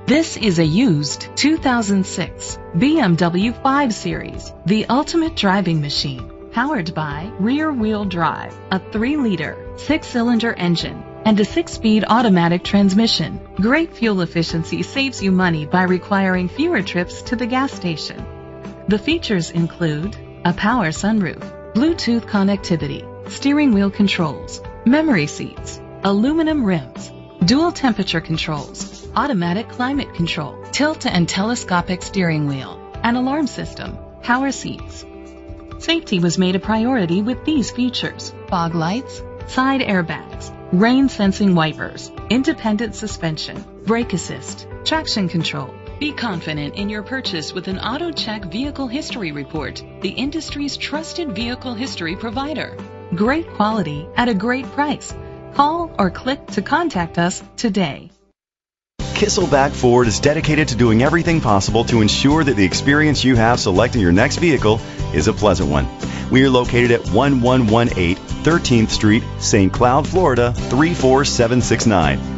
This is a used 2006 BMW 5 Series, the ultimate driving machine, powered by rear-wheel drive, a 3-liter, 6-cylinder engine, and a 6-speed automatic transmission. Great fuel efficiency saves you money by requiring fewer trips to the gas station. The features include a power sunroof, Bluetooth connectivity, steering wheel controls, memory seats, aluminum rims, dual temperature controls, automatic climate control, tilt and telescopic steering wheel, an alarm system, power seats. Safety was made a priority with these features: fog lights, side airbags, rain sensing wipers, independent suspension, brake assist, traction control. Be confident in your purchase with an AutoCheck Vehicle History Report, the industry's trusted vehicle history provider. Great quality at a great price. Call or click to contact us today. Kisselback Ford is dedicated to doing everything possible to ensure that the experience you have selecting your next vehicle is a pleasant one. We are located at 1118 13th Street, St. Cloud, Florida 34769.